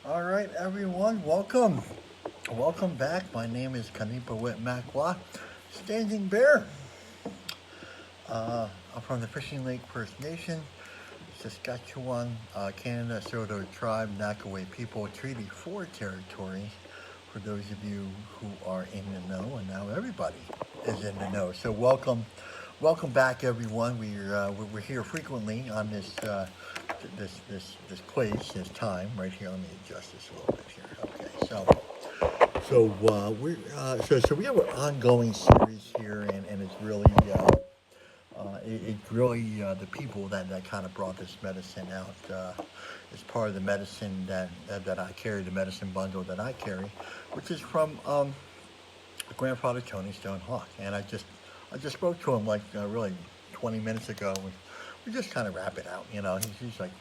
All right, everyone, welcome. Welcome back. My name is Kanipa Makwa, Standing Bear. I'm from the Fishing Lake First Nation, Saskatchewan, Canada, Saulteaux Tribe, Nakaway People, Treaty 4 territory. For those of you who are in the know, and now everybody is in the know. So welcome back, everyone. We're here frequently on this place, this time right here. Let me adjust this a little bit here. Okay, so we have an ongoing series here, and it's really it's really the people that kind of brought this medicine out. As part of the medicine that I carry, the medicine bundle that I carry, which is from Grandfather Tony Stonehawk, and I just spoke to him like really 20 minutes ago. We just kind of wrap it out, He's like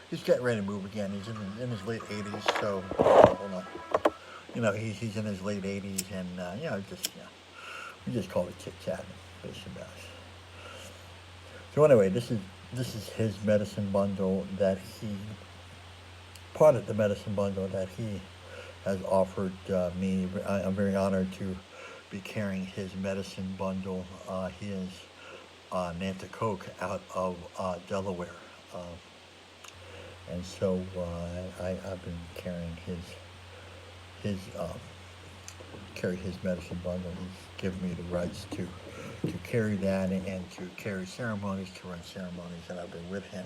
he's getting ready to move again. He's in his late 80s, so hold on. He's in his late 80s, and we just call it chit chat, basically. So anyway, this is his medicine bundle that he part of the medicine bundle that he has offered me. I'm very honored to be carrying his medicine bundle. He is Nanticoke out of Delaware, and so I've been carrying his medicine bundle. He's given me the rights to carry that and to carry ceremonies, to run ceremonies, and I've been with him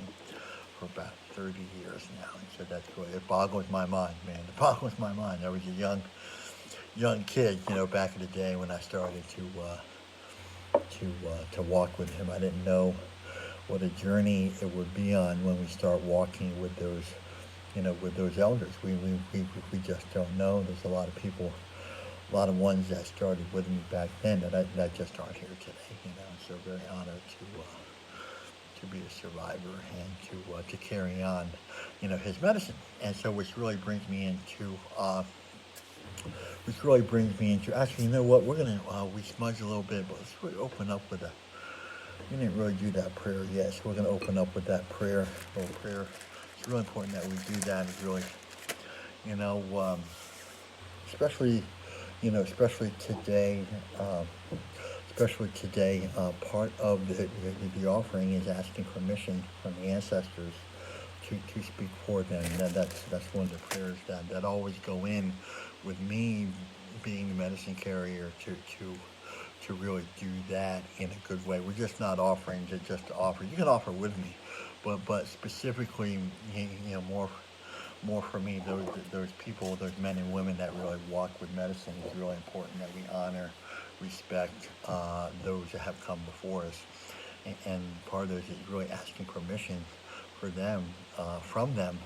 for about 30 years now. And so that's really, it boggles my mind, man. It boggles my mind. I was a young kid, back in the day when I started to walk with him. I didn't know what a journey it would be on when we start walking with those elders. We just don't know. There's a lot of people, a lot of ones that started with me back then that just aren't here today. So very honored to be a survivor and to carry on, his medicine. And so which really brings me into actually, you know what, we're gonna we smudge a little bit, but let's really open up with we didn't really do that prayer yet, so we're gonna open up with that prayer, little prayer. It's really important that we do that. It's really, especially today, especially today, part of the offering is asking permission from the ancestors to speak for them. And that's one of the prayers that always go in with me being the medicine carrier to really do that in a good way. We're just not offering just to offer. You can offer with me, but specifically, more for me, those people, those men and women that really walk with medicine is really important that we honor, respect those that have come before us, and part of those is really asking permission for them, from them,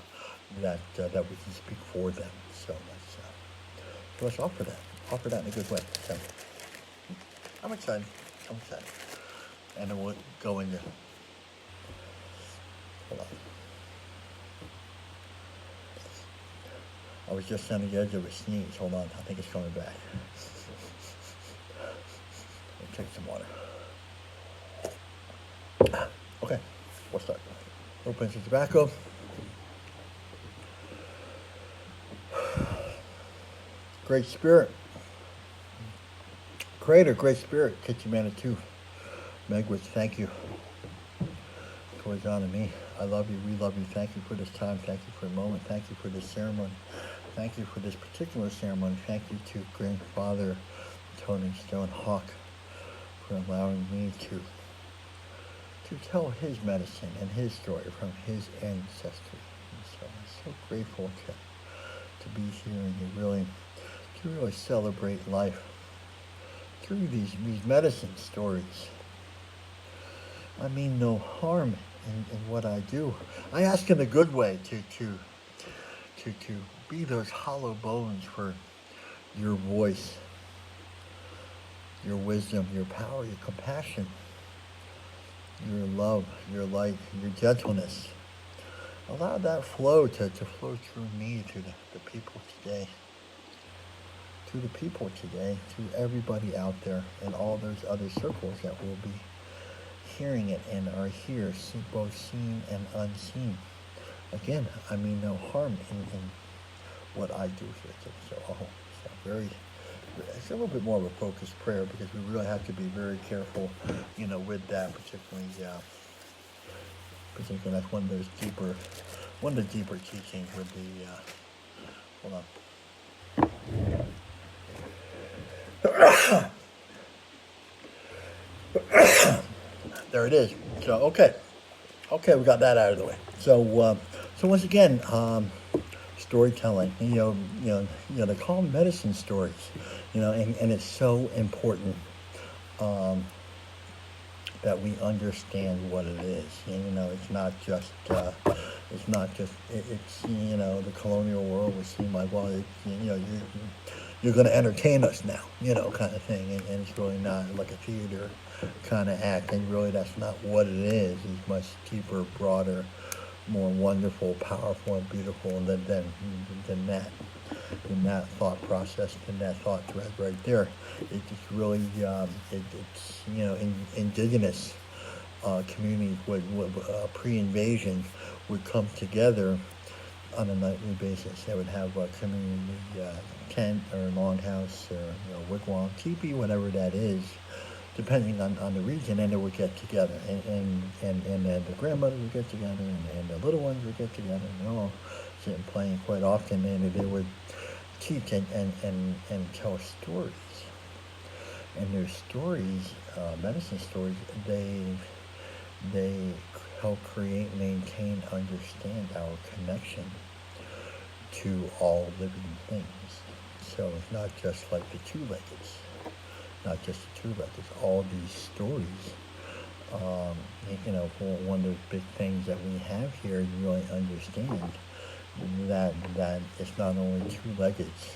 that we can speak for them. So let's offer that in a good way. So I'm excited. And then we'll go into. Hold on. I was just on the edge of a sneeze. Hold on, I think it's coming back. I'll take some water. Okay, what's that? Open some tobacco. Great Spirit. Creator, Great Spirit, Kitchen Manitou. Megwitz, thank you. Towards on to me. I love you, we love you. Thank you for this time. Thank you for the moment. Thank you for this ceremony. Thank you for this particular ceremony. Thank you to Grandfather Tony Stone Hawk for allowing me to tell his medicine and his story from his ancestry. And so I'm so grateful to be here and to really celebrate life through these medicine stories. I mean no harm in what I do. I ask in a good way to be those hollow bones for your voice, your wisdom, your power, your compassion, your love, your light, your gentleness. Allow that flow to flow through me to the people today. To the people today, to everybody out there in all those other circles that will be hearing it and are here, both seen and unseen. Again, I mean no harm in what I do here. So it's a little bit more of a focused prayer because we really have to be very careful, with that particularly. Particularly, that's one of the deeper teachings with the. Hold on. There it is. So okay, we got that out of the way. So once again, storytelling. They call them medicine stories. And it's so important that we understand what it is. It's not just. It's the colonial world would seem like, well, you're going to entertain us now, kind of thing, and it's really not like a theater kind of act, and really that's not what it is. It's much deeper, broader, more wonderful, powerful, and beautiful than that thought process, than that thought thread right there. It's really, indigenous communities would pre-invasion would come together on a nightly basis. They would have a community tent or longhouse or wigwam, teepee, whatever that is, depending on the region, and they would get together, and the grandmother would get together, and the little ones would get together, and they're all sitting playing quite often, and they would teach and tell stories. And their stories, medicine stories, they help create, maintain, understand our connection to all living things. So it's not just like the two-leggeds, all these stories. One of the big things that we have here, you really understand that it's not only two-leggeds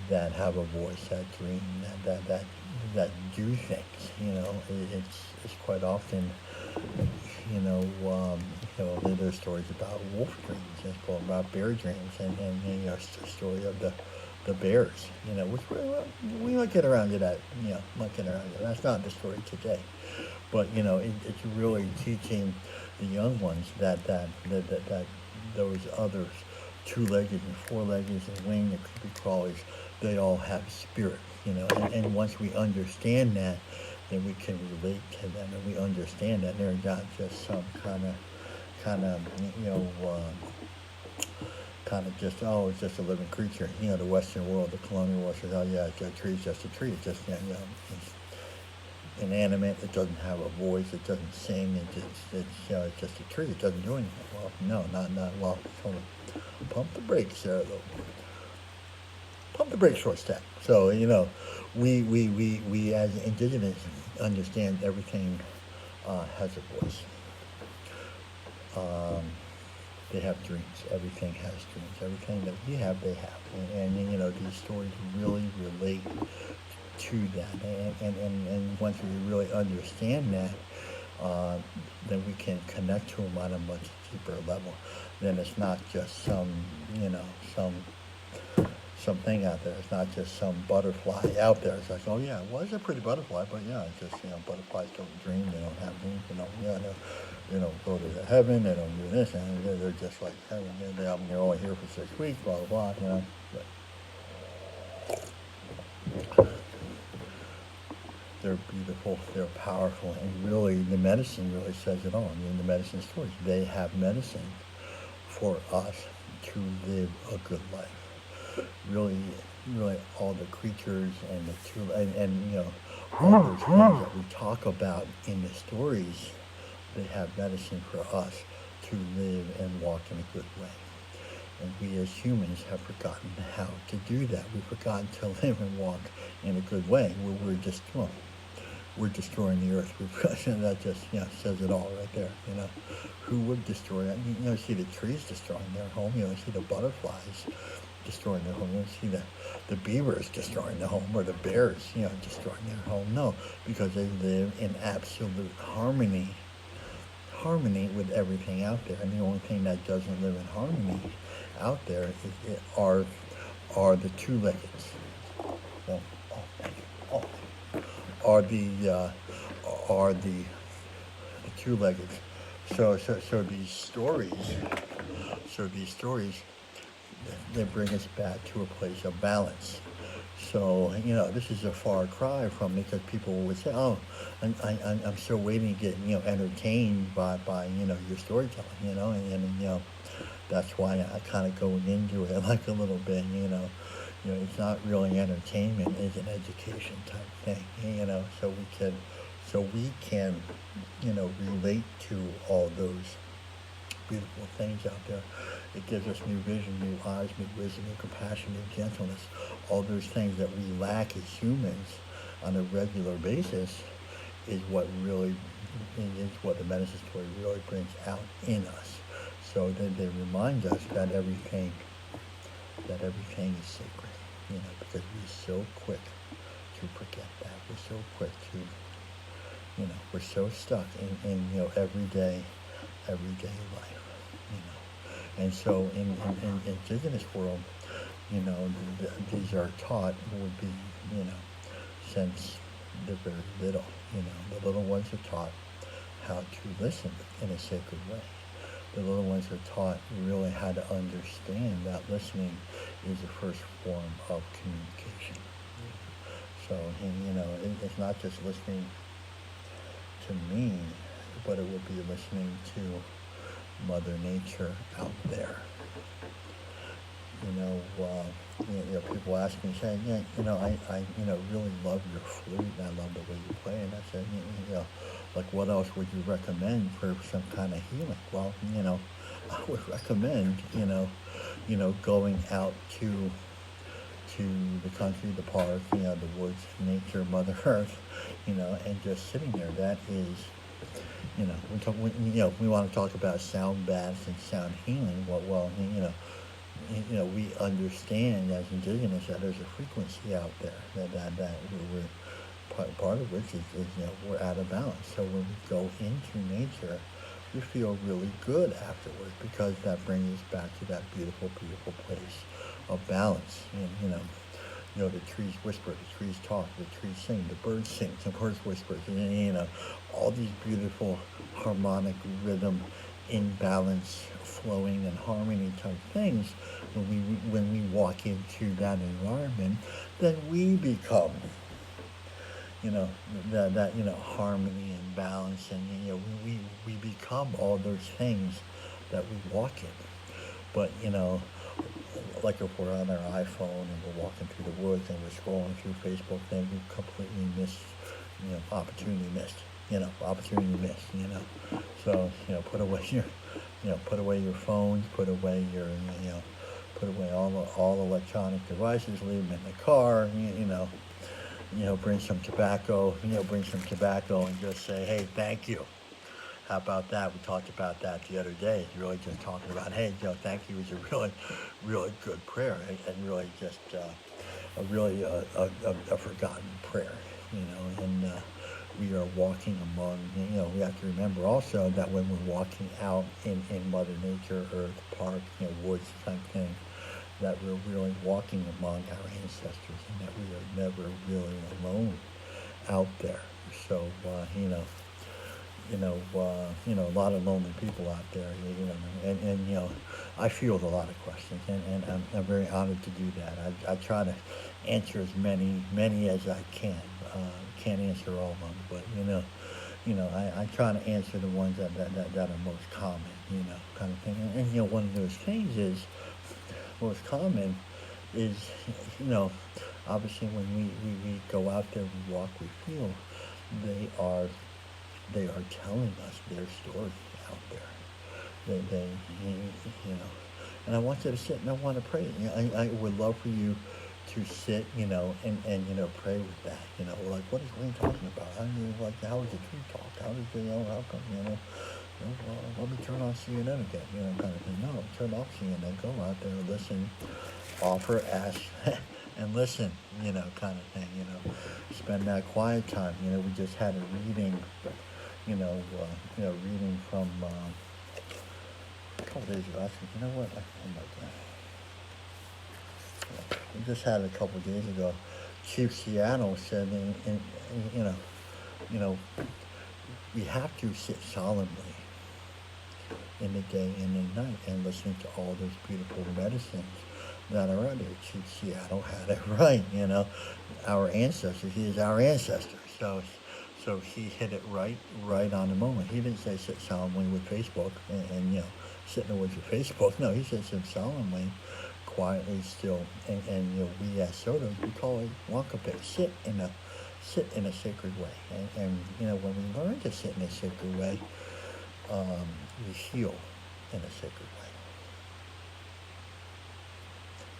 that have a voice, that dream, that do things. It's quite often, there's stories about wolf dreams, about bear dreams, and a story of the bears, which we might get around to that, That's not the story today, but it's really teaching the young ones that those others, two-legged and four-legged and winged and creepy crawlies, they all have spirit, and once we understand that, then we can relate to them, and we understand that they're not just some kind of, kind of just, oh, it's just a living creature. The Western world, the colonial world says, oh yeah, a tree's just a tree. It's just, it's inanimate. It doesn't have a voice. It doesn't sing. It's just a tree. It doesn't do anything. Well, no, not well. Hold on. Pump the brakes there, though. Pump the brakes, short stack. So we as Indigenous understand everything has a voice. They have dreams. Everything has dreams. Everything that we have, they have. And these stories really relate to that. And once we really understand that, then we can connect to them on a much deeper level. Then it's not just something out there. It's not just some butterfly out there. It's like, oh yeah, well, it's a pretty butterfly, but yeah, it's just, butterflies don't dream. They don't have dreams. They don't go to heaven. They don't do this, and they're just like heaven. They're only here for 6 weeks, blah blah blah. But they're beautiful. They're powerful, and really, the medicine really says it all. The medicine stories. They have medicine for us to live a good life. Really, all the creatures and all those things that we talk about in the stories, they have medicine for us to live and walk in a good way. And we as humans have forgotten how to do that. We've forgotten to live and walk in a good way. We're destroying the earth. That just says it all right there. Who would destroy it? You see the trees destroying their home. You see the butterflies destroying their home. You see the beavers destroying their home, or the bears destroying their home. No, because they live in absolute harmony with everything out there. And the only thing that doesn't live in harmony out there are the two-leggeds. Are the two-leggeds. So these stories, they bring us back to a place of balance. So this is a far cry from, because people would say, oh, I'm still waiting to get entertained by your storytelling, and that's why I kind of go into it like a little bit, it's not really entertainment, it's an education type thing, so we can relate to all those beautiful things out there. It gives us new vision, new eyes, new wisdom, new compassion, new gentleness. All those things that we lack as humans on a regular basis is what the medicine story really brings out in us. So then they remind us that everything is sacred, because we're so quick to forget that. We're so quick to, we're so stuck in everyday life. And so in Indigenous world, these are taught would be, since they're very little. The little ones are taught how to listen in a sacred way. The little ones are taught really how to understand that listening is the first form of communication. So, it's not just listening to me, but it would be listening to Mother Nature out there. People ask me, saying, I really love your flute, and I love the way you play. And I said, like, what else would you recommend for some kind of healing? Well, I would recommend, going out to the country, the park, the woods, nature, Mother Earth, and just sitting there. That is, we want to talk about sound baths and sound healing. We understand as Indigenous that there's a frequency out there that we're part of which is we're out of balance. So when we go into nature, we feel really good afterwards, because that brings us back to that beautiful, beautiful place of balance. The trees whisper, the trees talk, the trees sing, the birds sing, the birds whisper, all these beautiful harmonic rhythm in balance, flowing, and harmony type things, when we walk into that environment, then we become, that harmony and balance, and we become all those things that we walk in. But like if we're on our iPhone and we're walking through the woods and we're scrolling through Facebook, then we completely miss, opportunity missed. Opportunity missed. So put away your phones, put away all electronic devices, leave them in the car. Bring some tobacco. Bring some tobacco and just say, hey, thank you. How about that? We talked about that the other day. Really just talking about, hey, thank you is a really, really good prayer, and really just a forgotten prayer, and we are walking among, we have to remember also that when we're walking out in Mother Nature, earth, park, woods type thing, that we're really walking among our ancestors, and that we are never really alone out there. So, a lot of lonely people out there, and I field a lot of questions, and I'm very honored to do that. I try to answer as many as I can. Can't answer all of them, but I try to answer the ones that are most common, kind of thing. And one of those things is most common is, obviously when we go out there, we walk, we feel, they are telling us their story out there. They and I want you to sit and I want to pray. I would love for you to sit, and pray with that. Like, what is Wayne talking about? I mean, like, how is the tree talk? How does how come, let me turn on CNN again, kind of thing. No, turn off CNN, go out there, listen, offer, ask, and listen, kind of thing, spend that quiet time. We just had a reading, reading from a couple days ago. I said, you know what, we just had a couple of days ago. Chief Seattle said, we have to sit solemnly in the day and in the night and listen to all those beautiful medicines that are out there. Chief Seattle had it right, our ancestors. He is our ancestor. So he hit it right on the moment. He didn't say sit solemnly with Facebook and sit in the woods with Facebook. No, he said sit solemnly, quietly, still, and we as Sotos, we call it Wonkape, sit in a sacred way. And when we learn to sit in a sacred way, we heal in a sacred way.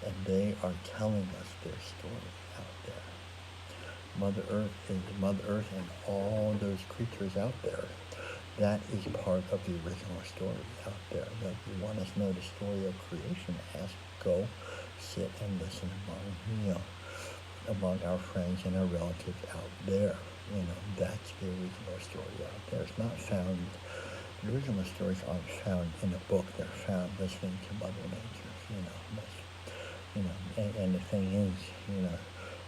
And they are telling us their story out there. Mother Earth and all those creatures out there. That is part of the original story out there. If you want us to know the story of creation, go sit and listen among our friends and our relatives out there. That's the original story out there. It's not found. The original stories aren't found in a book. They're found listening to Mother Nature. And the thing is,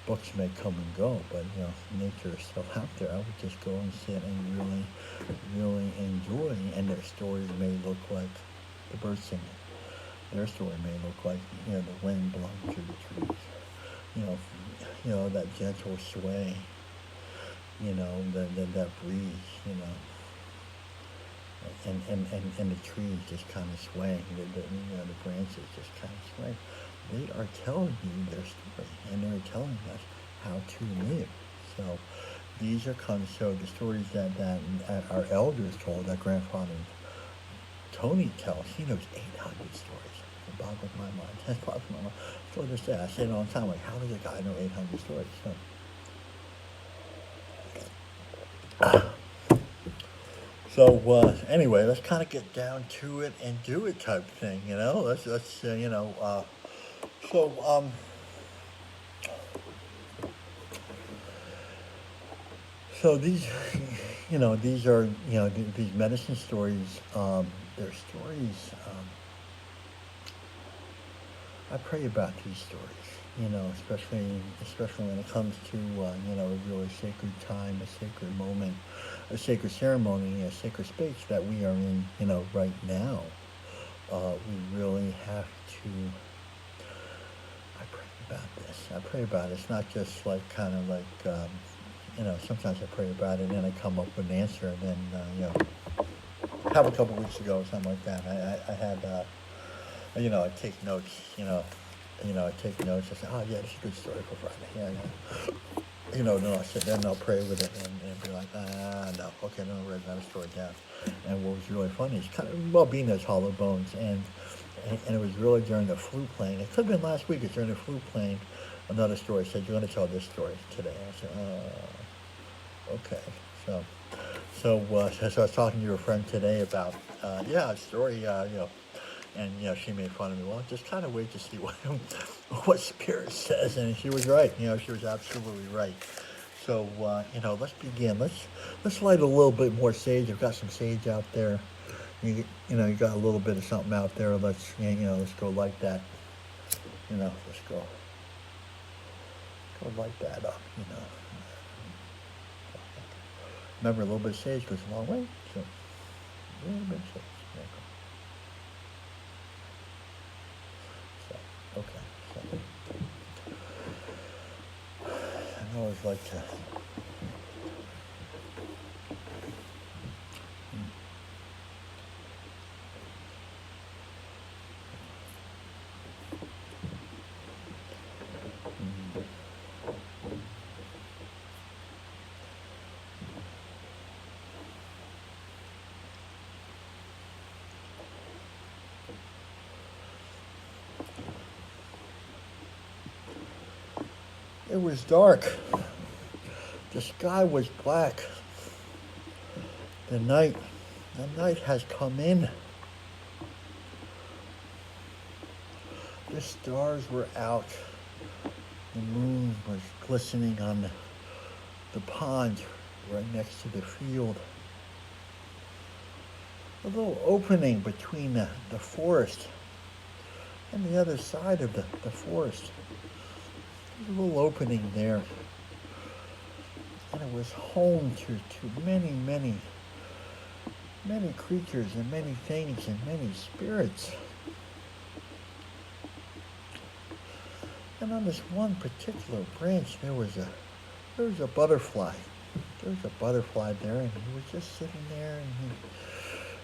books may come and go, but nature is still out there. I would just go and sit and really, really enjoy. And their stories may look like the birds singing. Their story may look like the wind blowing through the trees. That gentle sway. That breeze. And the trees just kind of swaying. The branches just kind of sway. They are telling you their story, and they're telling us how to live. So these are so the stories that our elders told, that grandfather Tony tells. He knows 800 stories. It boggles my mind. That boggles my mind. So I say, I say it all the time, like, how does a guy know 800 stories? So anyway, let's kind of get down to it and do it type thing, Let's So these, these are, these medicine stories. They're stories. I pray about these stories. especially when it comes to a really sacred time, a sacred moment, a sacred ceremony, a sacred space that we are in, right now. We really have to. I pray about this. I pray about it. It's not just like kind of like sometimes I pray about it and then I come up with an answer, and then have a couple weeks ago or something like that. I had I take notes. I take notes. I say, oh yeah, this is a good story for Friday. Yeah. Then I'll sit there and I'll pray with it and be like, no, okay, then I'll write another story down. And what was really funny is kind of, well, being those hollow bones, and it was really during the flute playing. It could have been last week. It's during the flute playing. Another story said, you're going to tell this story today. I said, okay. So I was talking to a friend today about, a story, and she made fun of me. Well, just kind of wait to see what Spirit says, and she was right. She was absolutely right. So let's begin. Let's light a little bit more sage. I've got some sage out there. You got a little bit of something out there. Let's go light that. Let's go light that up. Remember, a little bit of sage goes a long way. So a little bit of sage. There you go. So, okay. So I always like to. It was dark. The sky was black. The night has come in. The stars were out. The moon was glistening on the pond right next to the field. A little opening between the forest and the other side of the forest. There's a little opening there. And it was home to many, many, many creatures and many things and many spirits. And on this one particular branch, there was a butterfly. There was a butterfly there, and he was just sitting there, and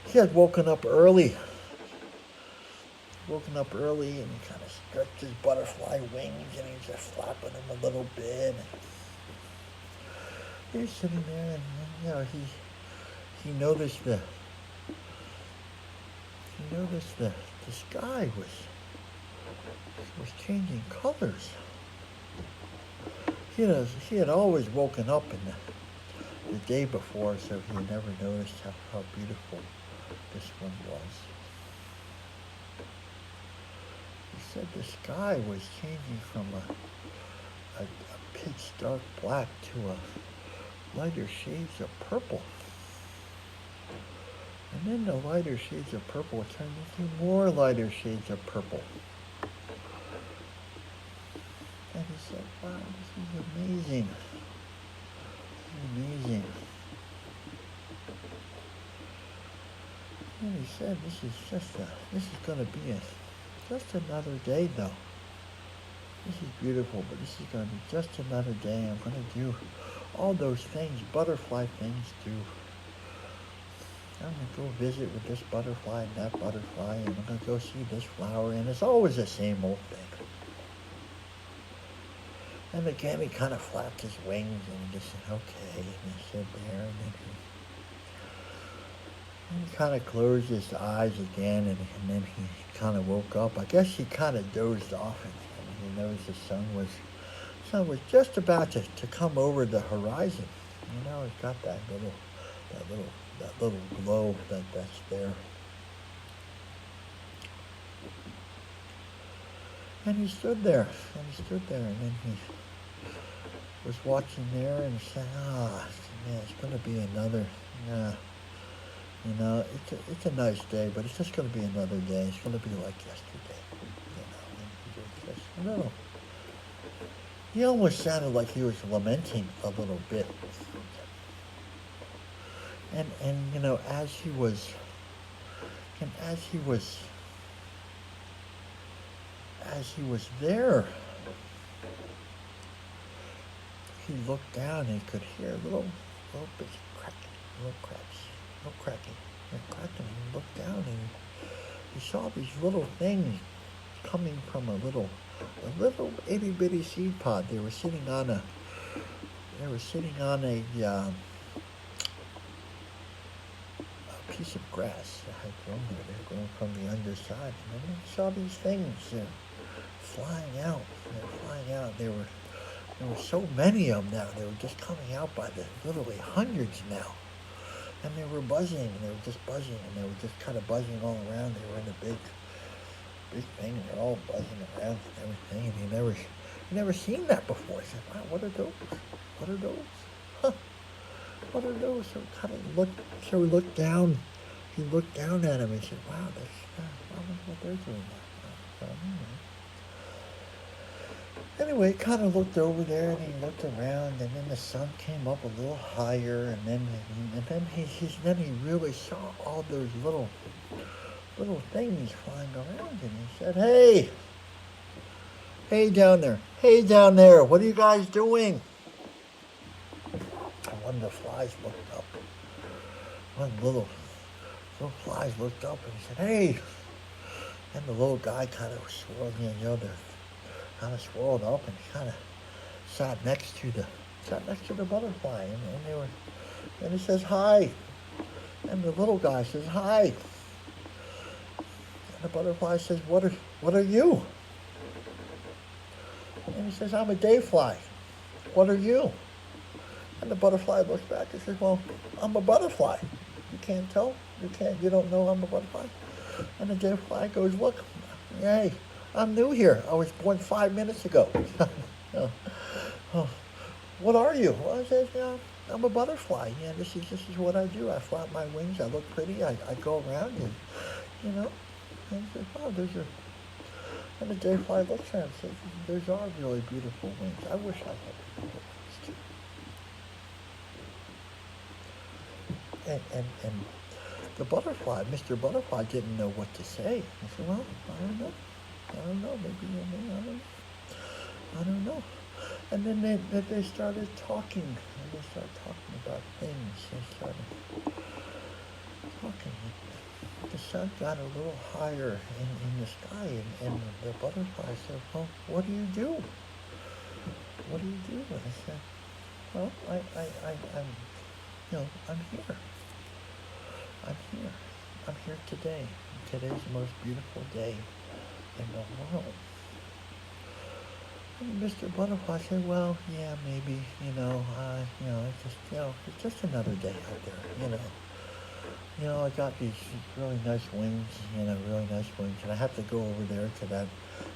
he had woken up early. And he kind of stretched his butterfly wings, and he was just flapping them a little bit. He was sitting there, and he noticed the sky was changing colors. He had always woken up in the day before, so he never noticed how beautiful this one was. He said the sky was changing from a pitch dark black to a lighter shades of purple. And then the lighter shades of purple turned into more lighter shades of purple. And he said, wow, this is amazing. Amazing. And he said, this is going to be just another day, though. This is beautiful, but this is going to be just another day. I'm going to do all those things, butterfly things, too. I'm going to go visit with this butterfly and that butterfly, and I'm going to go see this flower, and it's always the same old thing. And again, he kind of flapped his wings, and he just said, okay, and he stood there, and then he kind of closed his eyes again, and then he kind of woke up. I guess he kind of dozed off, and he noticed the sun was just about to come over the horizon. It's got that little glow that's there. And he stood there, and then he was watching there, and he said, it's going to be another, it's a nice day, but it's just going to be another day. It's going to be like yesterday, and just He almost sounded like he was lamenting a little bit. And you know, as he was there, he looked down and he could hear little bits of cracking, little cracks, little cracking, and cracking. And he looked down and he saw these little things coming from a little itty bitty seed pod. They were sitting on a piece of grass that had grown there. They were grown from the underside, and then he saw these things flying out. They were flying out. There were so many of them now. They were just coming out by the literally hundreds now. And they were buzzing, and they were just buzzing, and they were just kind of buzzing all around. They were in a big thing, and they're all buzzing around and everything. And he never seen that before. He said, "Wow, what are those? What are those? Huh? What are those?" So he looked down. He looked down at him and said, "Wow, I wonder what they're doing now." Anyway, he kind of looked over there and he looked around, and then the sun came up a little higher, and then he really saw all those little things flying around, and he said, hey down there, what are you guys doing?" And one of the flies looked up. One little flies looked up and he said, "Hey." And the little guy kind of swirled, kind of swirled up, and he kind of sat next to the butterfly, and he says, "Hi." And the little guy says, "Hi." And the butterfly says, What are you?" And he says, "I'm a dayfly. What are you?" And the butterfly looks back and says, "Well, I'm a butterfly. You can't tell? You don't know I'm a butterfly?" And the dayfly goes, "Look, hey, I'm new here. I was born 5 minutes ago." "What are you?" Well, I said, "I'm a butterfly. Yeah, this is what I do. I flap my wings. I look pretty. I go around and, And he says, "Wow, those are..." And the dayfly looks at him and says, "Those are really beautiful wings. I wish I had beautiful wings too." And the butterfly, Mr. Butterfly, didn't know what to say. He said, "Well, I don't know, maybe, I don't know." And then they started talking, and they started talking about things. They started talking. The sun got a little higher in the sky, and the butterfly said, "Well, what do you do? What do you do?" And I said, "Well, I'm here. I'm here. I'm here today. Today's the most beautiful day in the world." And Mr. Butterfly said, "Well, yeah, maybe, it's just another day out there, I got these really nice wings, and I have to go over there to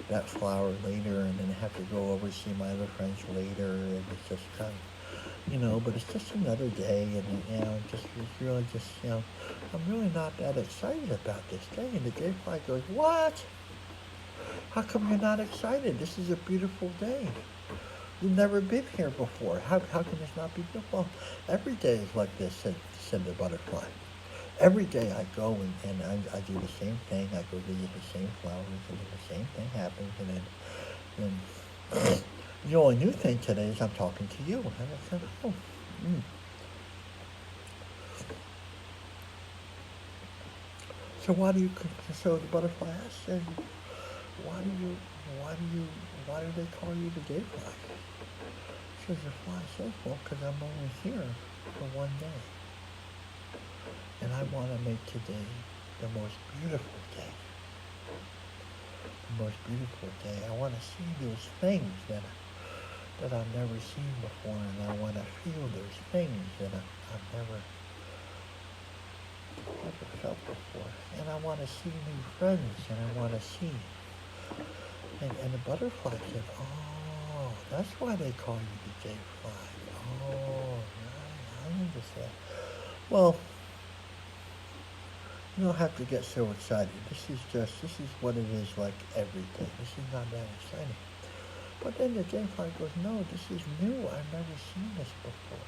that flower later, and then I have to go over see my other friends later, and it's just kind of, but it's just another day, and, I'm really not that excited about this day." And the dayfly goes, "What? How come you're not excited? This is a beautiful day. You've never been here before. How can this not be beautiful?" "Well, every day is like this," said the butterfly. "Every day I go and I do the same thing. I go visit the same flowers, and then the same thing happens, and then the only new thing today is I'm talking to you." And I said, "Oh, So the butterfly asked, said, why do they call you the dayfly?" So the fly says, "Well, because I'm only here for one day. And I want to make today the most beautiful day. The most beautiful day. I want to see those things that I've never seen before, and I want to feel those things that I've never felt before. And I want to see new friends, and I want to see..." And the butterfly said, "Oh, that's why they call you the dayfly. Oh, right, I understand. Well, you don't have to get so excited. This is what it is like every day. This is not that exciting. But then the gayfly goes, no, this is new. I've never seen this before.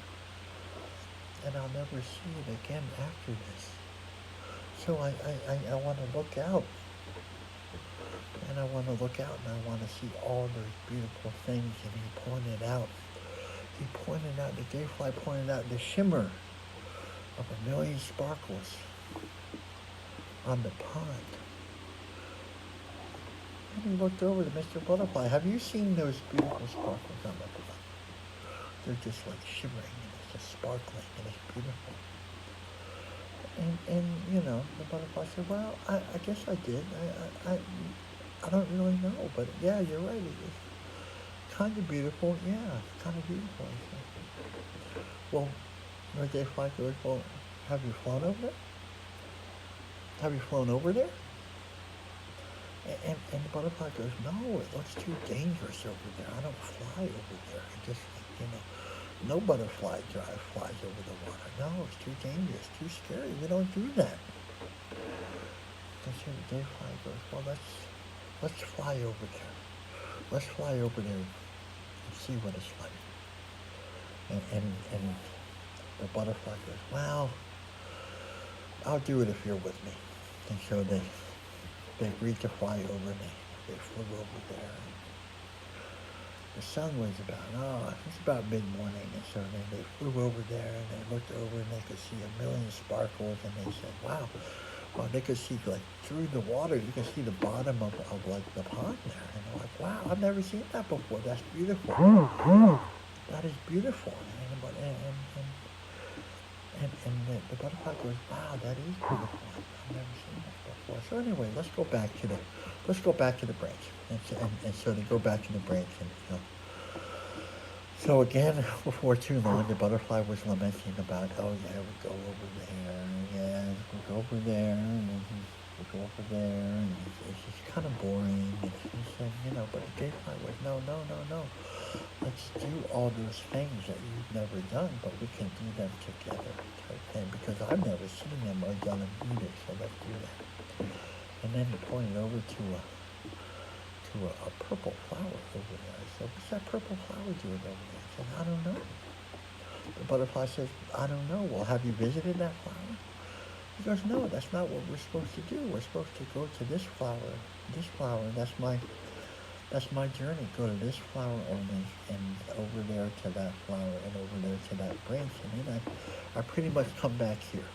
And I'll never see it again after this. So I want to look out. And I want to look out and I want to see all those beautiful things. And he pointed out, the gayfly pointed out the shimmer of a million sparkles on the pond. And he looked over to Mr. Butterfly. Have you seen those beautiful sparkles on the pond? They're just like shimmering and it's just sparkling and it's beautiful. And you know, the butterfly said, well, I guess I did. I don't really know, but yeah, you're right. It's kind of beautiful. Yeah, it's kind of beautiful. Well, the gayfly goes, well, have you flown over there? Have you flown over there? And the butterfly goes, no, it looks too dangerous over there. I don't fly over there. I just, you know, no butterfly flies over the water. No, it's too dangerous, too scary. We don't do that. And so the gayfly goes, well, let's fly over there. Let's fly over there and see what it's like. And the butterfly goes, well, I'll do it if you're with me. And so they agreed to fly over and they flew over there. And the sun was about mid-morning, and so they flew over there and they looked over and they could see a million sparkles and they said, wow, well, they could see like through the water, you can see the bottom of like the pond there. And they're like, wow, I've never seen that before. That's beautiful. That is beautiful. And the butterfly goes, wow, that is beautiful. I've never seen that before. So anyway, let's go back to the branch. And so they go back to the branch, and you know. So again, before too long, the butterfly was lamenting about, oh yeah, we go over there, yeah, we go over there, and we go over there, and it's just kind of boring. And he said, you know, but the gayfly was, no. Let's do all those things that you've never done, but we can do them together, type thing, because I've never seen them or done them either, so let's do that. And then he pointed over to a purple flower over there. I said, what's that purple flower doing over there? I said, I don't know. The butterfly says, I don't know. Well, have you visited that flower? He goes, no, that's not what we're supposed to do. We're supposed to go to this flower, and that's my journey. Go to this flower only, and over there to that flower, and over there to that branch, and then I pretty much come back here.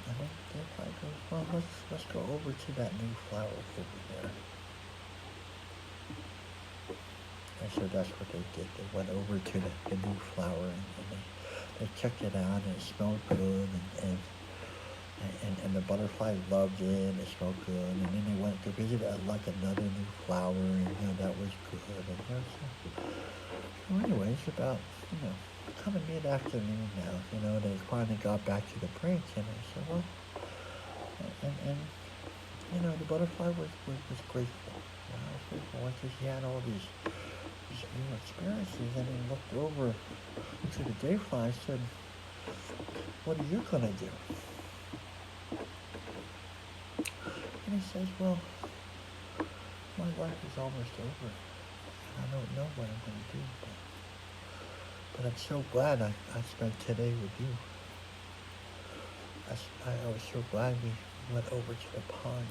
And then the butterfly goes, well, let's go over to that new flower over there. And so that's what they did. They went over to the new flower, and they checked it out, and it smelled good, and the butterfly loved it. It smelled good, and then they went to visit like another new flower, and you know that was good. And so anyway, it's about kind of mid-afternoon now. You know, they finally got back to the branch, and I said, well, and you know, the butterfly was grateful. You know, I was grateful once he had all these new experiences, and he looked over to the gayfly and said, what are you gonna do? And he says, well, my life is almost over. I don't know what I'm going to do, but I'm so glad I spent today with you. I was so glad we went over to the pond.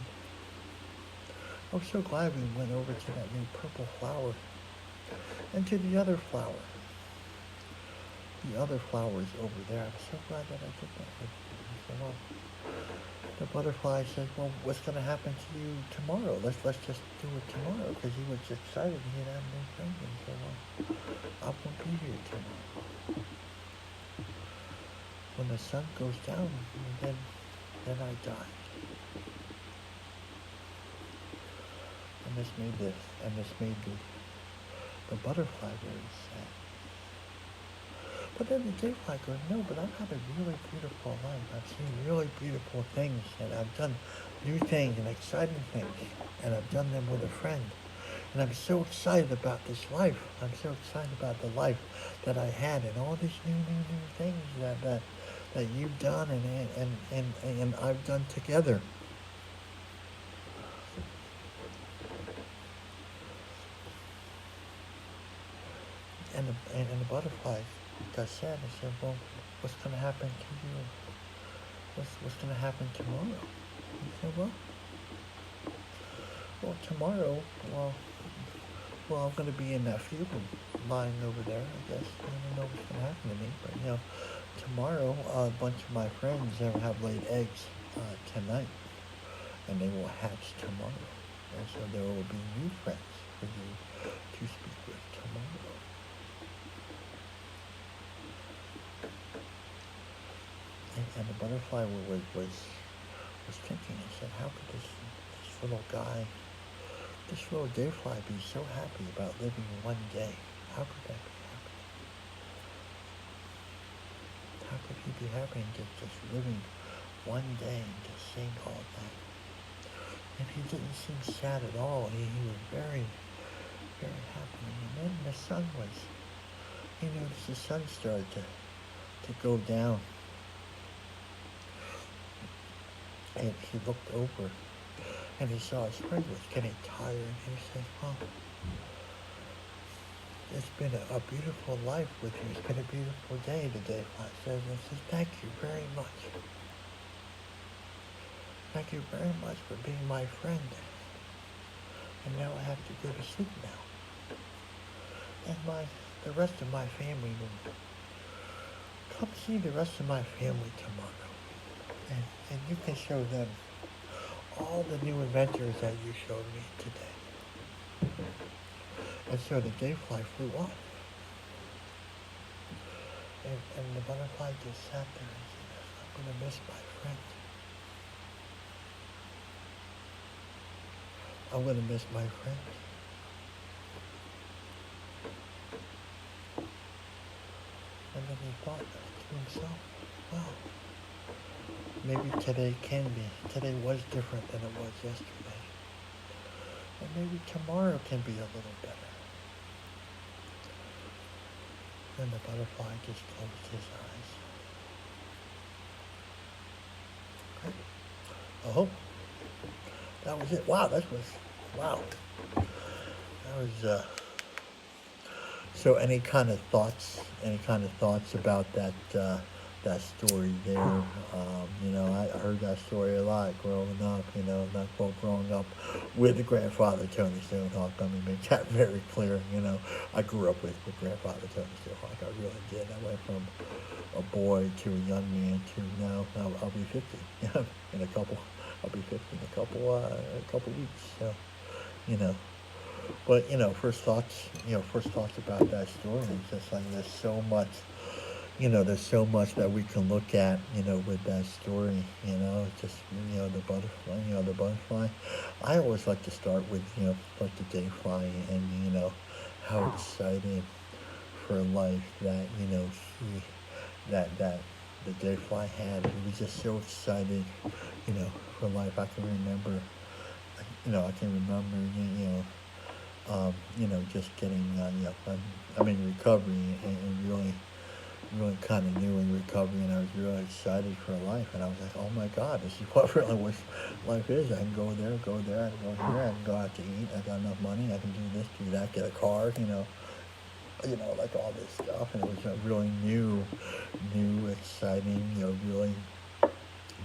I was so glad we went over to that new purple flower and to the other flower. The other flowers over there. I'm so glad that I did that with you. He said, well, the butterfly said, well, what's going to happen to you tomorrow? Let's just do it tomorrow, because he was excited he had a new friend. And he said, well, I won't be here tomorrow. When the sun goes down, then I die. And this made the butterfly very sad. But then the gayfly goes, no, but I've had a really beautiful life. I've seen really beautiful things, and I've done new things and exciting things, and I've done them with a friend. And I'm so excited about this life. I'm so excited about the life that I had, and all these new things that you've done and I've done together. butterfly got sad. I said, well, what's going to happen to you? What's going to happen tomorrow? He said, well, tomorrow, well, I'm going to be in that field lying over there, I guess. I don't know what's going to happen to me, but, tomorrow, a bunch of my friends have laid eggs tonight, and they will hatch tomorrow. And so there will be new friends for you to speak with tomorrow. And the butterfly was thinking, and said, how could this little guy, this little dayfly be so happy about living one day? How could that be happy? How could he be happy and just living one day and just seeing all that? And he didn't seem sad at all. He was very, very happy. And then the sun he noticed the sun started to go down. And he looked over and he saw his friend was getting tired. And he said, well, it's been a beautiful life with you. It's been a beautiful day today. I said, thank you very much. Thank you very much for being my friend. And now I have to go to sleep now. And the rest of my family will come see the rest of my family tomorrow. And you can show them all the new adventures that you showed me today. And so the dayfly flew off. And the butterfly just sat there and said, I'm going to miss my friend. I'm going to miss my friend. And then he thought to himself, well, maybe today today was different than it was yesterday. And maybe tomorrow can be a little better. And the butterfly just closed his eyes. Okay. Oh, that was it. Wow, that was, so any kind of thoughts about that story there? I heard that story a lot growing up, growing up with the grandfather, Tony Stonehawk. Let me make that very clear. I grew up with grandfather, Tony Stonehawk. I really did. I went from a boy to a young man to now I'll be 50 in a couple. I'll be 50 in a couple weeks. So, but first thoughts about that story is just like there's so much that we can look at, with that story, just, the butterfly. I always like to start with, like the dayfly and, how excited for life that, that the dayfly had. He was just so excited, for life. I can remember, just getting, recovery and really kind of new in recovery, and I was really excited for life, and I was like, oh my God, this is what really life is. I can go there, I can go here, I can go out to eat, I got enough money, I can do this, do that, get a car, like all this stuff, and it was a really new, exciting, really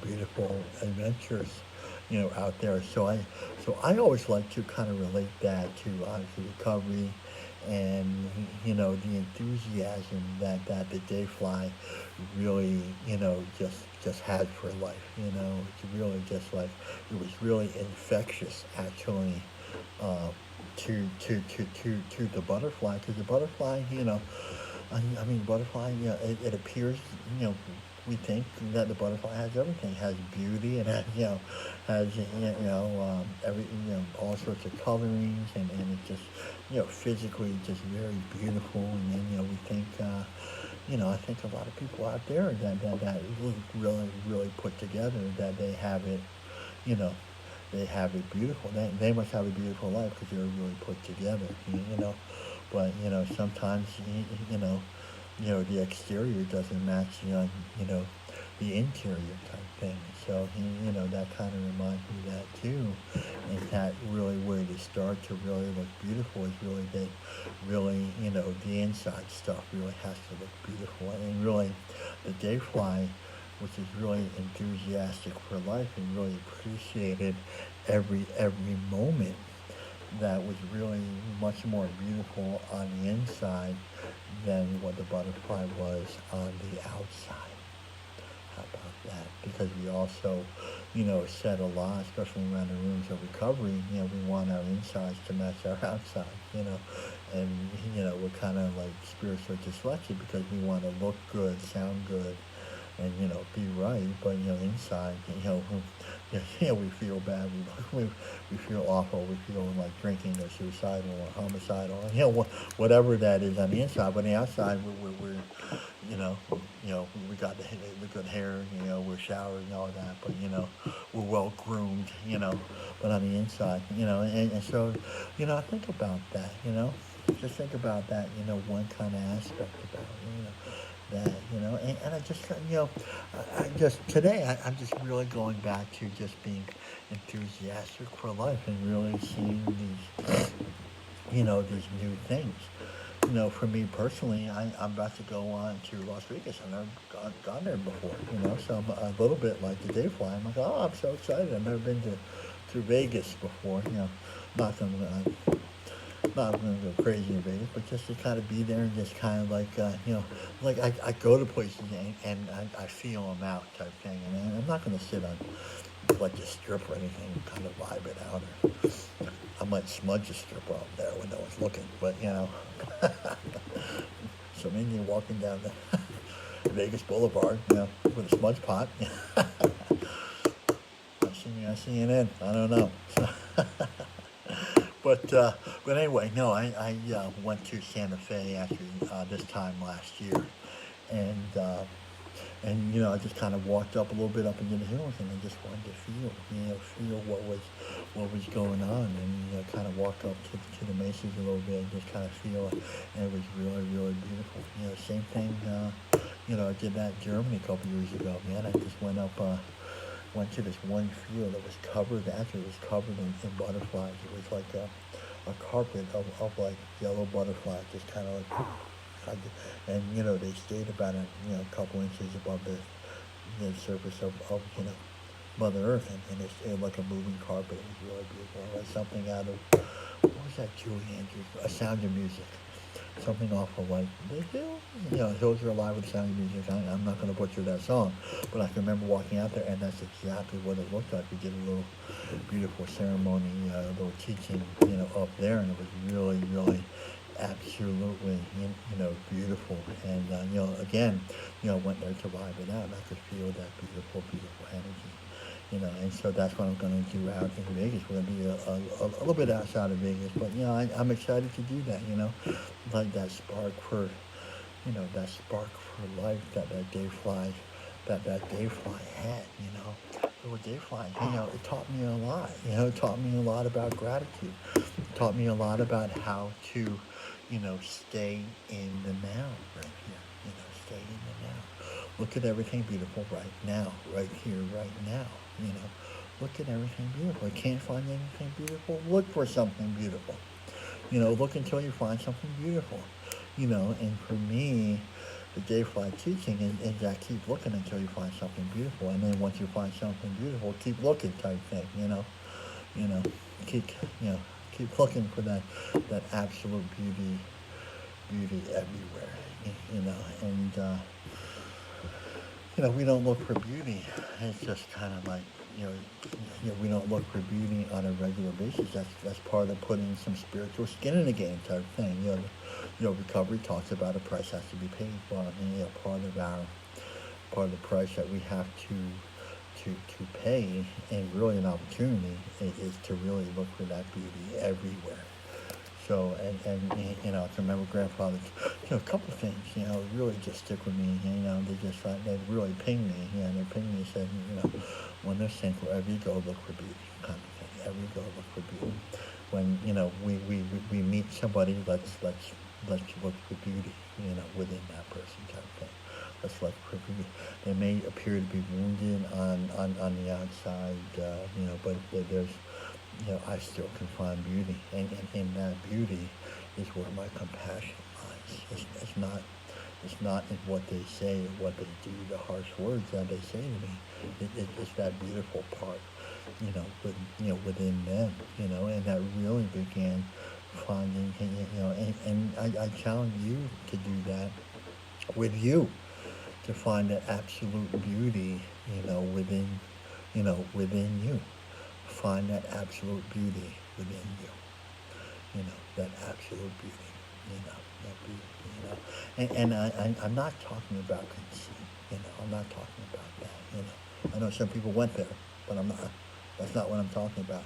beautiful adventures, out there. So I always like to kind of relate that to obviously recovery, and the enthusiasm that the dayfly really just had for life. It's really just like it was really infectious actually, to the butterfly, because the butterfly, butterfly, it appears, we think that the butterfly has everything. It has beauty, and has all sorts of colorings, and it just, physically just very beautiful. And then, we think, I think a lot of people out there that really put together, that they have it, they have it beautiful. They must have a beautiful life because they're really put together, But, sometimes, the exterior doesn't match, the interior type thing. So that kind of reminds me of that too. And that really where they start to really look beautiful is really that really, the inside stuff really has to look beautiful. And really the dayfly, which is really enthusiastic for life and really appreciated every moment, that was really much more beautiful on the inside than what the butterfly was on the outside. How about that? Because we also, said a lot, especially around the rooms of recovery, we want our insides to match our outside, and, we're kind of like spiritually dyslexic because we want to look good, sound good, and, be right, but, inside, we feel bad, we feel awful, we feel like drinking or suicidal or homicidal, whatever that is on the inside, but on the outside, we're we got the good hair, we're showering and all that, but, we're well groomed, but on the inside, and so, I think about that, just think about that, one kind of aspect about it, that, and I just, I just, today, I'm just really going back to just being enthusiastic for life and really seeing these new things. For me personally, I'm about to go on to Las Vegas. I've never gone there before, so I'm a little bit like the Dayfly. I'm like, oh, I'm so excited. I've never been to Vegas before, not going to, not going to go crazy in Vegas, but just to kind of be there and just kind of like, like I go to places and I feel them out type thing. And I'm not going to sit on like a strip or anything, kind of vibe it out. Or I might smudge a strip while I'm there when no one's looking, but some Indian walking down the Vegas Boulevard, with a smudge pot. I see me on CNN. I don't know. But anyway, no, I went to Santa Fe actually this time last year, and I just kind of walked up a little bit up into the hills, and I just wanted to feel what was going on, and kind of walked up to the mesas a little bit and just kind of feel it, and it was really, really beautiful. Same thing. I did that in Germany a couple years ago. Man, I just went to this one field that was covered. Actually, it was covered in butterflies. It was like a carpet of like yellow butterflies, just kind of like. And they stayed about a couple inches above the surface of Mother Earth, and it's like a moving carpet. It was really beautiful. It was something out of, what was that, Julie Andrews? A Sound of Music. Something awful like the hills. Hills Are Alive with the Sound of Music. I'm not going to butcher that song, but I can remember walking out there, and that's exactly what it looked like. We did a little beautiful ceremony, a little teaching, up there, and it was really, really absolutely, beautiful. And, again, went there to vibe it out, and I could feel that beautiful, beautiful energy, and so that's what I'm going to do out in Vegas. We're going to be a little bit outside of Vegas, but, I'm excited to do that, like that spark for, life that Dayfly, that Dayfly had, Little Dayfly, it taught me a lot, it taught me a lot about gratitude, it taught me a lot about how to, stay in the now right here, stay in the now. Look at everything beautiful right now, right here, right now, Look at everything beautiful. You can't find anything beautiful? Look for something beautiful. Look until you find something beautiful. And for me, the Dayfly teaching is that keep looking until you find something beautiful. And then once you find something beautiful, keep looking type thing, keep looking for that absolute beauty everywhere, and we don't look for beauty. It's just kind of like, we don't look for beauty on a regular basis. That's part of putting some spiritual skin in the game type thing. Recovery talks about a price has to be paid for, and part of the price that we have to pay, and really an opportunity, is to really look for that beauty everywhere. So, and I can remember grandfather, a couple of things, really just stick with me, they really pinged me, they pinged me and said, when they're saying wherever you go, look for beauty, kind of thing, wherever you go, look for beauty. When, we meet somebody, let's look for beauty, within that person kind of thing. that's less prickly. They may appear to be wounded on the outside, but there's, I still can find beauty, and in that beauty is where my compassion lies. It's not in what they say or what they do, the harsh words that they say to me. It's that beautiful part, within them, and that really began finding, and I challenge you to do that with you, to find that absolute beauty, within, within you. Find that absolute beauty within you. That absolute beauty. That beauty. I'm not talking about conceit. I'm not talking about that. I know some people went there, but I'm not. That's not what I'm talking about.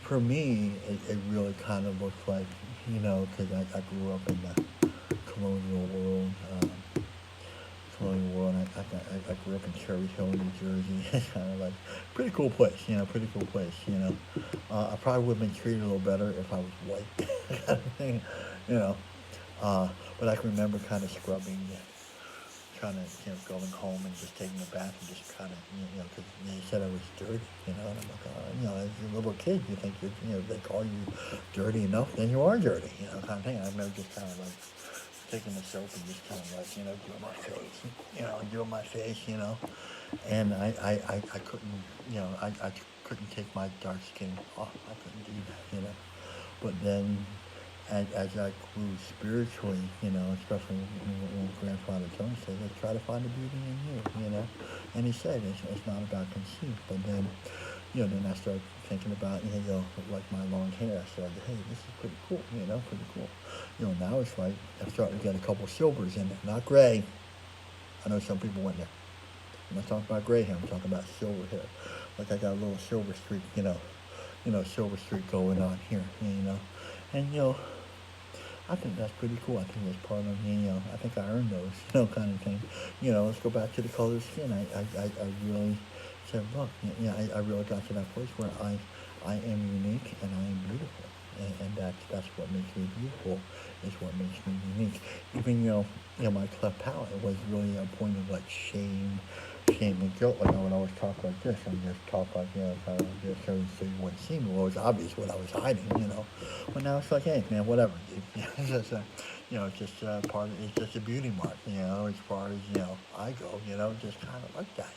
For me, it really kind of looks like, because I grew up in the colonial world. I grew up in Cherry Hill, New Jersey. It's kind of like pretty cool place, pretty cool place, I probably would have been treated a little better if I was white, kind of thing, but I can remember kind of scrubbing, trying to, going home and just taking a bath and just kind of, because they said I was dirty, and I'm like, as a little kid, you think they call you dirty enough, then you are dirty, kind of thing. I remember just kind of like taking the soap and just kind of like, doing my face, and I couldn't, I couldn't take my dark skin off. I couldn't do that, but then as I grew spiritually, especially when Grandfather Tony said, try to find the beauty in you, and he said it's not about conceit, but then, then I started thinking about, like my long hair. I started, hey, this is pretty cool, pretty cool. Now it's like I'm starting to get a couple silvers in there, not gray. I know some people went there. I'm not talking about gray hair, I'm talking about silver hair. Like I got a little silver streak, silver streak going on here, and, I think that's pretty cool. I think that's part of me, I think I earned those, kind of thing. Let's go back to the color of skin. I really said, look, I really got to that place where I am unique and I am beautiful. And that's what makes me beautiful, is what makes me unique. Even, my cleft palate was really a point of like shame and guilt. Like I would always talk like this and just talk like, kind of just so you wouldn't see me. Well, it was obvious what I was hiding, But now it's like, hey, man, whatever, dude. It's just it's just part of, it's just a beauty mark, as far as, I go, just kind of like that,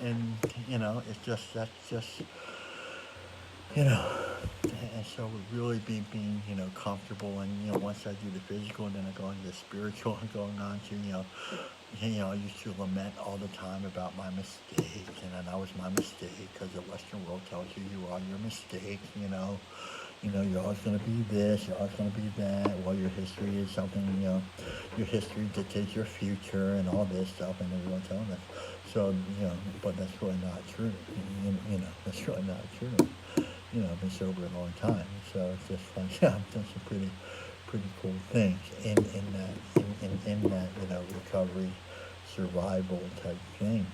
And, it's just, that's just, and so it really being, comfortable, and, once I do the physical, and then I go into the spiritual, and going on to, I used to lament all the time about my mistakes, and then that was my mistake, because the Western world tells you are your mistake, you're always going to be this, you're always going to be that, well, your history is something, your history dictates your future, and all this stuff, and everyone's telling us. So, but that's really not true, that's really not true. I've been sober a long time, so it's just like, I've done some pretty cool things in that, recovery, survival type thing,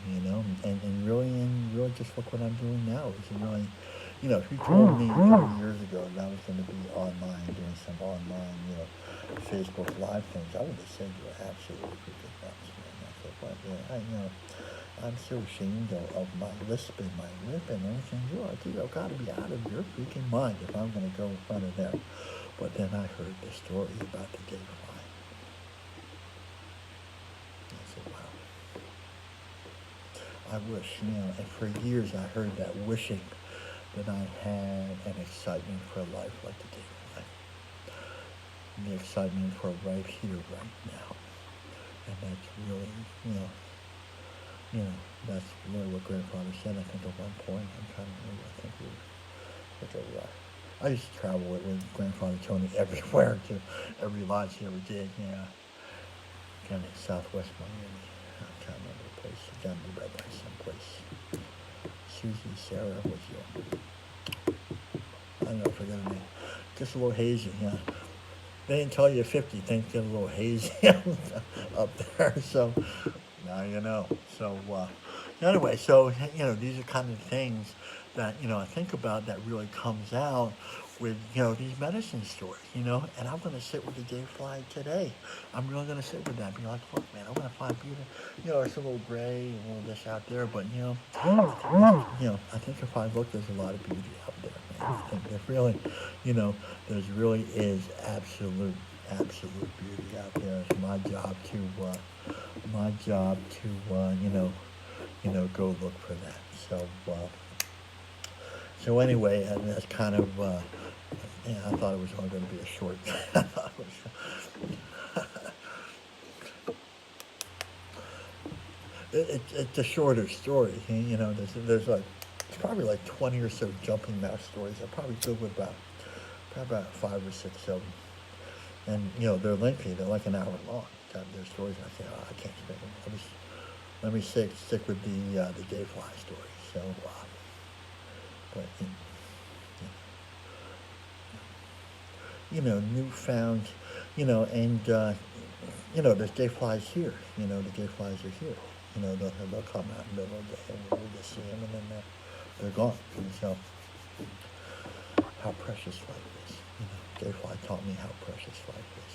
and really just look what I'm doing now. It's really, if you told me 3 years ago that I was going to be online, doing some online, Facebook Live things, I would have said you were absolutely freaking nuts, man. I said, but, I'm so ashamed of my lisp and my lip and everything. I've got to be out of your freaking mind if I'm going to go in front of them. But then I heard the story about the gay fly. I said, wow. I wish, and for years I heard that wishing that I had an excitement for life like the gay fly. And the excitement for right here, right now. And that's really, that's really what Grandfather said, I think, at one point. I'm trying to remember, I think I used to travel with Grandfather Tony everywhere, to every lodge he ever did, kind of Southwest Miami. I'm trying to remember the place. It's got to be right by someplace. Susie, Sarah, what's your, I don't know, I forgot her name. Just a little hazy, They didn't tell you 50, things get a little hazy up there, so now you know. So anyway, so these are kind of things that I think about that really comes out with these medicine stories, and I'm gonna sit with the day fly today. I'm really gonna sit with that, be like, look, man, I'm gonna find beauty. It's a little gray, a little this out there, but I think if I look, there's a lot of beauty out there, man. I think there really, there's really is absolute beauty out there. It's my job to go look for that. So anyway, and that's kind of, I thought it was only going to be a short. I thought it was, it's a shorter story. There's like, it's probably like 20 or so jumping mouse stories. I probably good with probably about 5 or 6 of them. And they're lengthy. They're like an hour long. Their stories. I say, I can't stick them. Let me stick with the day fly story. So, but newfound, and there's day flies here. The day flies are here. They'll come out in the middle of the day, and we'll just see them, and then they're gone. And so, how precious life is. Day fly taught me how precious life is.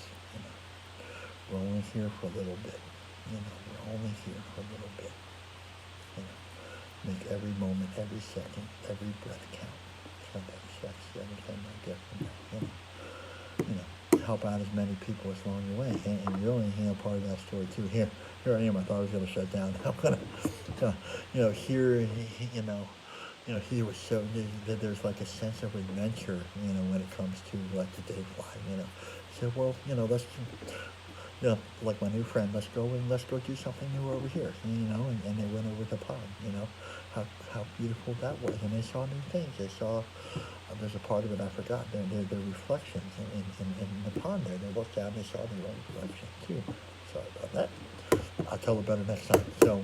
We're only here for a little bit. We're only here for a little bit. Make every moment, every second, every breath count. So that's everything I get from that. Help out as many people as along the way. And really, part of that story too. Here I am. I thought I was going to shut down. I'm going to, here, he was so, there's like a sense of adventure, when it comes to like the day fly, So, well, let's, like my new friend, let's go do something new over here, and they went over the pond, how beautiful that was, and they saw new things. They saw, there's a part of it I forgot, their reflections in the pond there. They looked out and they saw their own reflection too. Sorry about that. I'll tell it better next time. So,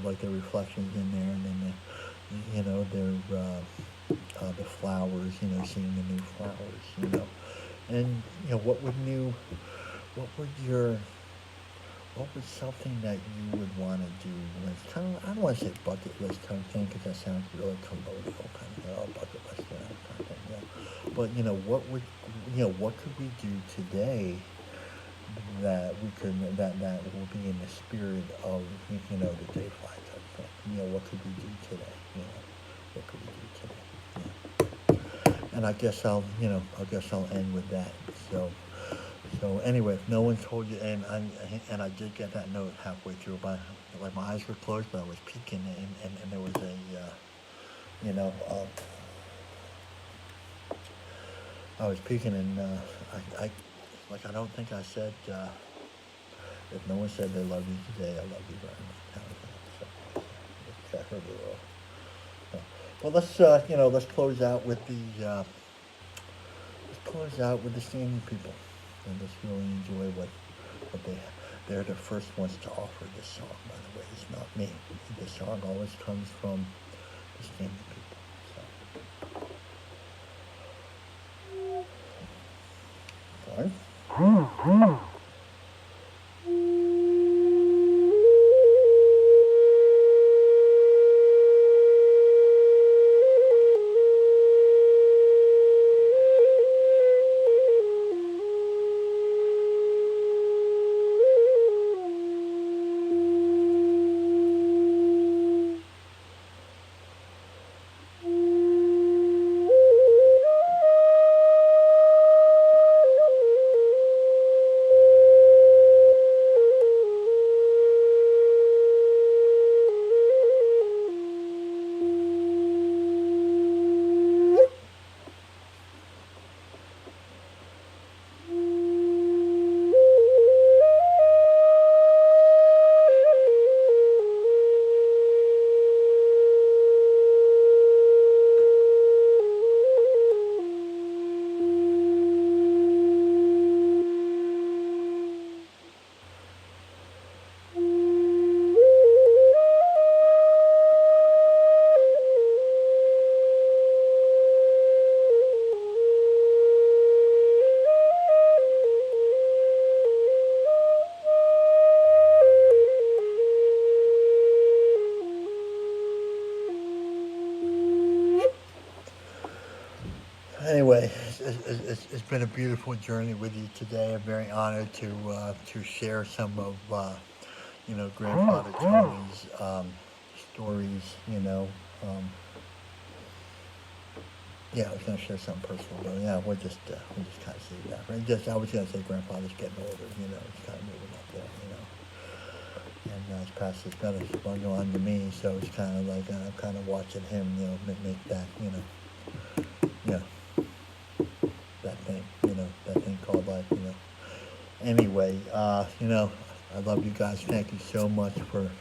like the reflections in there, and then the flowers, seeing the new flowers, and what was something that you would want to do? It's kind of, I don't want to say bucket list kind of thing, because that sounds really colonial kind of, bucket list kind of thing, But what could we do today that will be in the spirit of the day fly type thing? What could we do today? What could we do today? And I guess I'll end with that. So anyway, if no one told you, and I did get that note halfway through, but like my eyes were closed, but I was peeking, and there was I was peeking, and I don't think I said, if no one said they love you today, I love you very much. So I heard it all. Well, let's close out with the Standing People, and let's really enjoy what they have. They're the first ones to offer this song, by the way. It's not me. The song always comes from the Standing People. So. Sorry. it's been a beautiful journey with you today. I'm very honored to share some of Grandfather Tony's stories. Yeah, I was gonna share something personal, but yeah, we'll just kind of see that. Right? Just I was gonna say Grandfather's getting older. He's kind of moving up there. And it's passed his medicine bundle on to me, so it's kind of like I'm kind of watching him, make that, yeah, that thing called life. Anyway, I love you guys. Thank you so much for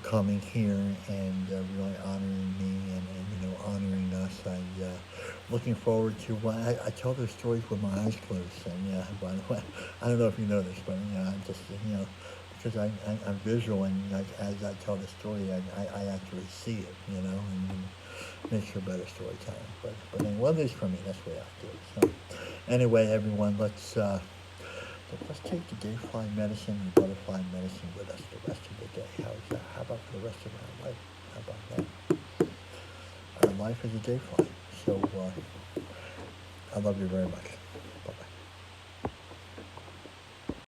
coming here and really honoring me and honoring us. Looking forward to I tell those stories with my eyes closed. And yeah, by the way, I don't know if you know this, but I'm just because I'm visual, and like, as I tell the story, I actually see it, and makes for better storytelling. But anyway, well, at least for me, that's the way I do it. So anyway, everyone, let's take the day fly medicine and butterfly medicine with us the rest of the day. How's that? How about for the rest of our life? How about that? Our life is a day fly. So I love you very much.